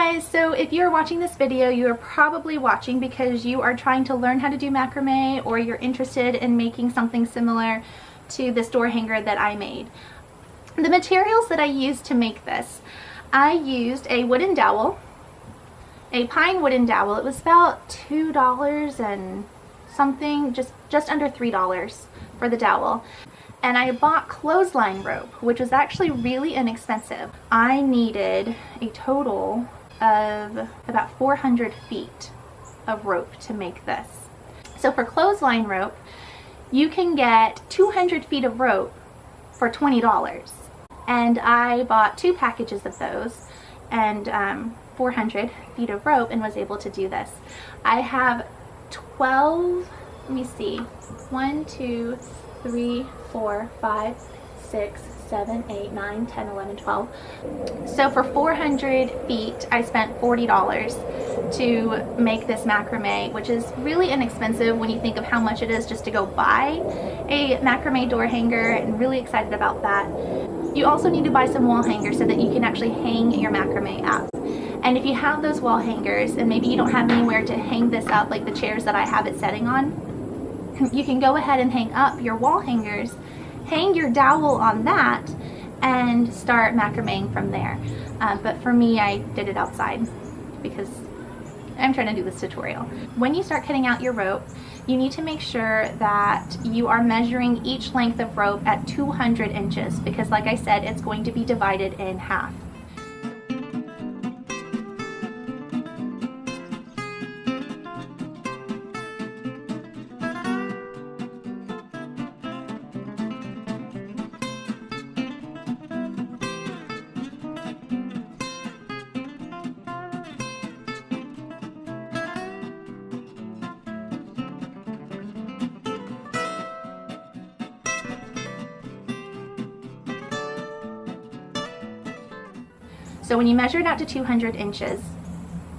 guys, so if you're watching this video, you are probably watching because you are trying to learn how to do macrame, or you're interested in making something similar to this door hanger that I made. The materials that I used to make this, I used a wooden dowel, a pine wooden dowel. It was about $2 and something, just under $3 for the dowel. And I bought clothesline rope, which was actually really inexpensive. I needed a total of about 400 feet of rope to make this. So for clothesline rope, you can get 200 feet of rope for $20. And I bought 2 packages of those and 400 feet of rope and was able to do this. I have 12, let me see, 1, 2, 3, 4, 5, 6, 7, 8, 9, 10, 11, 12. So for 400 feet, I spent $40 to make this macrame, which is really inexpensive when you think of how much it is just to go buy a macrame door hanger, and really excited about that. You also need to buy some wall hangers so that you can actually hang your macrame up. And if you have those wall hangers and maybe you don't have anywhere to hang this up, like the chairs that I have it setting on, you can go ahead and hang up your wall hangers, hang your dowel on that, and start macrameing from there. But for me, I did it outside because I'm trying to do this tutorial. When you start cutting out your rope, you need to make sure that you are measuring each length of rope at 200 inches because, like I said, it's going to be divided in half. So when you measure it out to 200 inches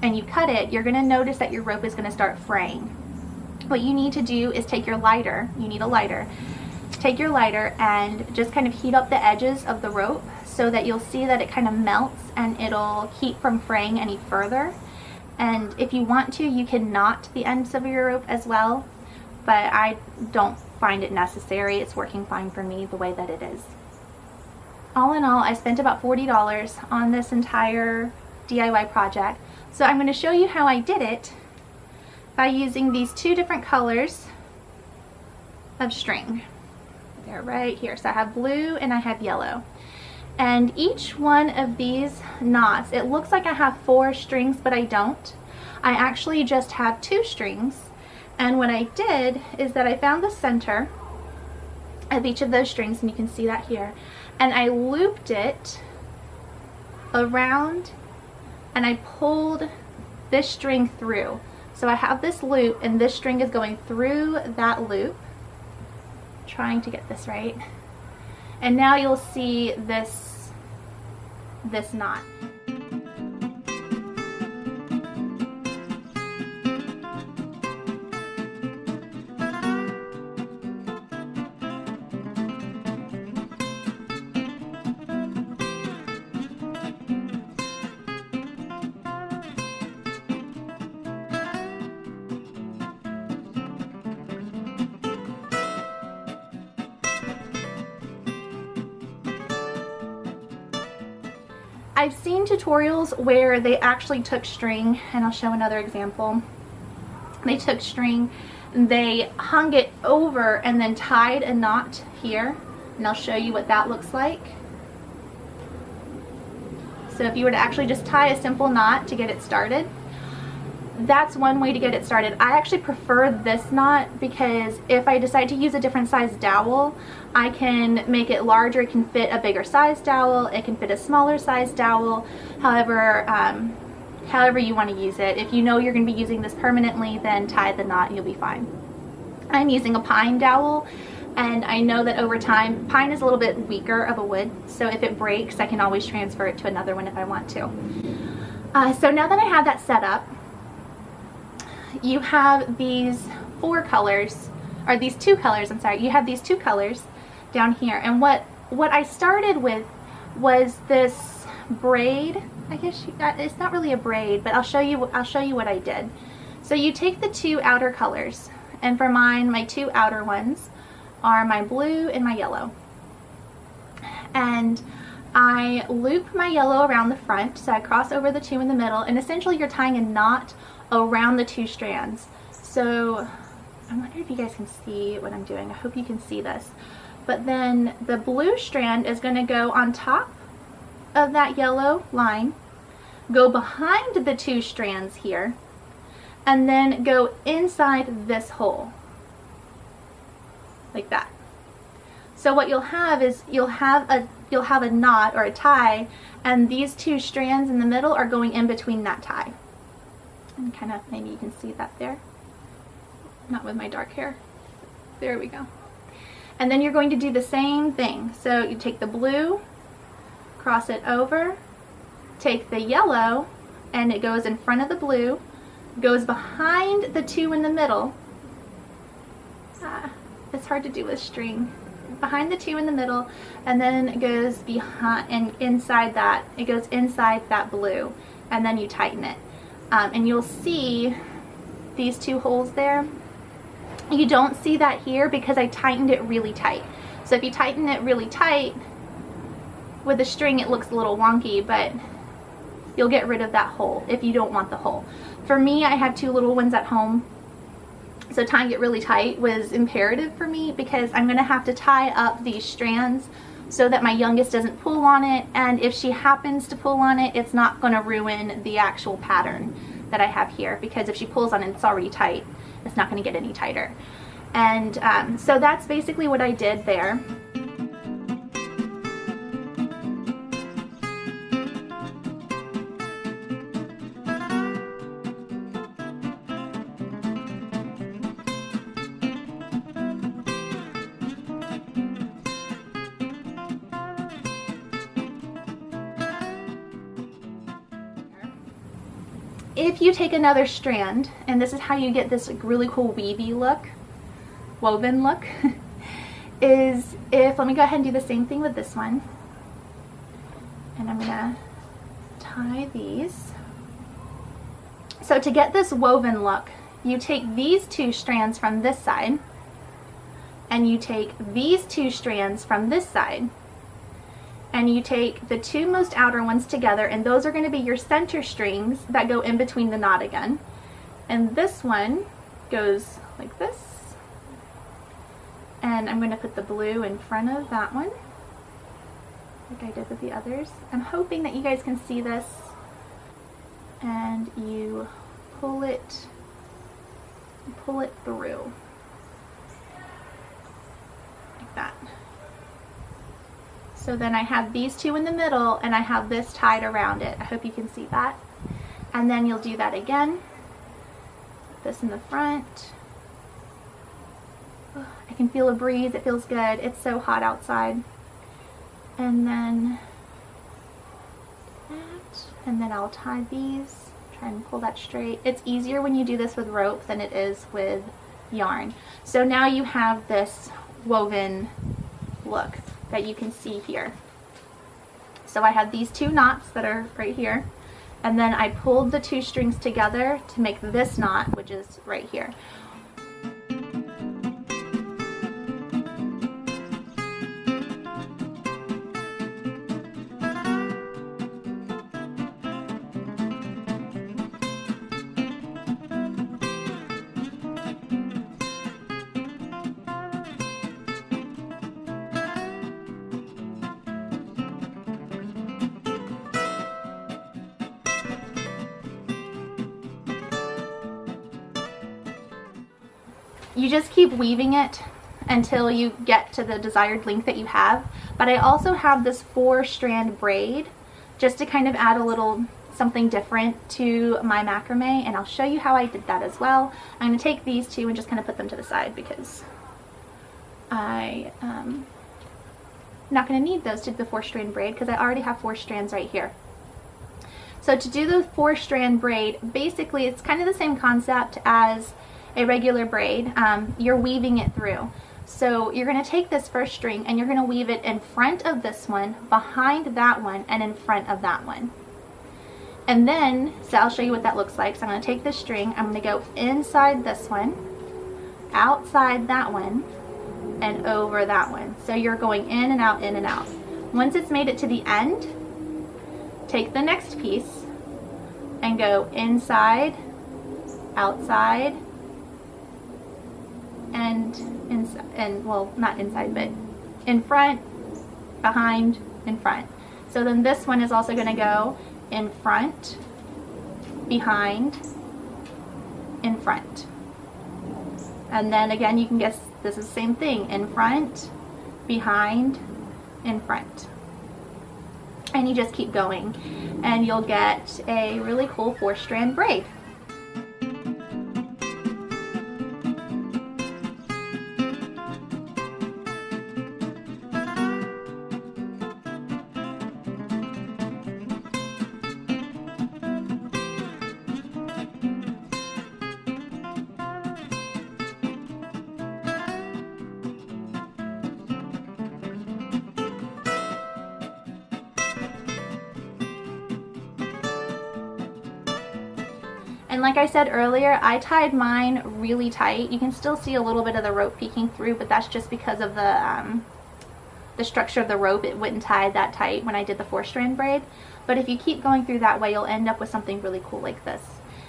and you cut it, you're going to notice that your rope is going to start fraying. What you need to do is take your lighter, you need a lighter, take your lighter and just kind of heat up the edges of the rope so that you'll see that it kind of melts and it'll keep from fraying any further. And if you want to, you can knot the ends of your rope as well, but I don't find it necessary. It's working fine for me the way that it is. All in all, I spent about $40 on this entire DIY project. So I'm going to show you how I did it by using these 2 different colors of string. They're right here. So I have blue and I have yellow. And each one of these knots, it looks like I have 4 strings, but I don't. I actually just have 2 strings. And what I did is that I found the center of each of those strings, and you can see that here, and I looped it around and I pulled this string through. So I have this loop and this string is going through that loop. Trying to get this right. And now you'll see this knot. I've seen tutorials where they actually took string, and I'll show another example. They took string, they hung it over and then tied a knot here, and I'll show you what that looks like. So if you were to actually just tie a simple knot to get it started, that's one way to get it started. I actually prefer this knot because if I decide to use a different size dowel, I can make it larger. It can fit a bigger size dowel, it can fit a smaller size dowel, however you want to use it. If you know you're going to be using this permanently, then tie the knot and you'll be fine. I'm using a pine dowel, and I know that over time, pine is a little bit weaker of a wood, so if it breaks, I can always transfer it to another one if I want to. So now that I have that set up, you have these 4 colors, or these 2 colors, I'm sorry, you have these 2 colors down here. And what I started with was this braid I guess it's not really a braid, but I'll show you what I did. So you take the two outer colors, and for mine, my two outer ones are my blue and my yellow. And I loop my yellow around the front, so I cross over the two in the middle, and essentially you're tying a knot around the two strands. So I wonder if you guys can see what I'm doing. I hope you can see this. But then the blue strand is going to go on top of that yellow line, go behind the two strands here, and then go inside this hole, like that. So what you'll have is you'll have a knot or a tie, and these two strands in the middle are going in between that tie. And kind of, maybe you can see that there. Not with my dark hair. There we go. And then you're going to do the same thing. So you take the blue, cross it over, take the yellow, and it goes in front of the blue, goes behind the two in the middle. It's hard to do with string. Behind the two in the middle, and then it goes behind and inside that. It goes inside that blue, and then you tighten it. And you'll see these two holes there. You don't see that here because I tightened it really tight. So if you tighten it really tight with a string, it looks a little wonky, but you'll get rid of that hole if you don't want the hole. For me, I have two little ones at home, so tying it really tight was imperative for me because I'm going to have to tie up these strands so that my youngest doesn't pull on it, and if she happens to pull on it, it's not going to ruin the actual pattern that I have here, because if she pulls on it, it's already tight. It's not going to get any tighter. And so that's basically what I did there. If you take another strand, and this is how you get this really cool weavy look, woven look, is let me go ahead and do the same thing with this one. And I'm gonna tie these. So to get this woven look, you take these two strands from this side, and you take these two strands from this side, and you take the two most outer ones together, and those are going to be your center strings that go in between the knot again. And this one goes like this. And I'm going to put the blue in front of that one, like I did with the others. I'm hoping that you guys can see this. And you pull it through, like that. So then I have these two in the middle, and I have this tied around it. I hope you can see that. And then you'll do that again. This in the front. Oh, I can feel a breeze. It feels good. It's so hot outside. And then that. And then I'll tie these. Try and pull that straight. It's easier when you do this with rope than it is with yarn. So now you have this woven look that you can see here. So I have these two knots that are right here, and then I pulled the two strings together to make this knot, which is right here. You just keep weaving it until you get to the desired length that you have. But I also have this 4-strand braid just to kind of add a little something different to my macrame, and I'll show you how I did that as well. I'm going to take these two and just kind of put them to the side because I'm not going to need those to do the 4-strand braid because I already have 4 strands right here. So to do the 4-strand braid, basically it's kind of the same concept as a regular braid. You're weaving it through. So you're going to take this first string and you're going to weave it in front of this one, behind that one, and in front of that one. And then, so I'll show you what that looks like. So I'm going to take this string, I'm going to go inside this one, outside that one, and over that one. So you're going in and out, in and out. Once it's made it to the end, take the next piece and go inside, outside, and inside, and well, not inside, but in front, behind, in front. So then this one is also going to go in front, behind, in front. And then again, you can guess this is the same thing, in front, behind, in front. And you just keep going and you'll get a really cool 4-strand braid. And like I said earlier, I tied mine really tight. You can still see a little bit of the rope peeking through, but that's just because of the structure of the rope. It wouldn't tie that tight when I did the 4-strand braid. But if you keep going through that way, you'll end up with something really cool like this.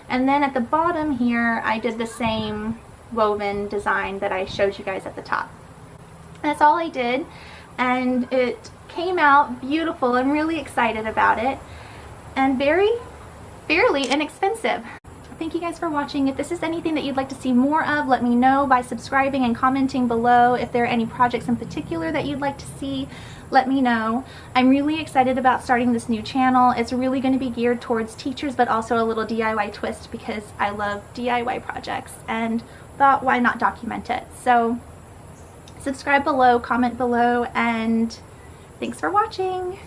And then at the bottom here, I did the same woven design that I showed you guys at the top. That's all I did, and it came out beautiful. I'm really excited about it, and fairly inexpensive. Thank you guys for watching. If this is anything that you'd like to see more of, let me know by subscribing and commenting below. If there are any projects in particular that you'd like to see, let me know. I'm really excited about starting this new channel. It's really going to be geared towards teachers, but also a little DIY twist because I love DIY projects and thought, why not document it? So subscribe below, comment below, and thanks for watching.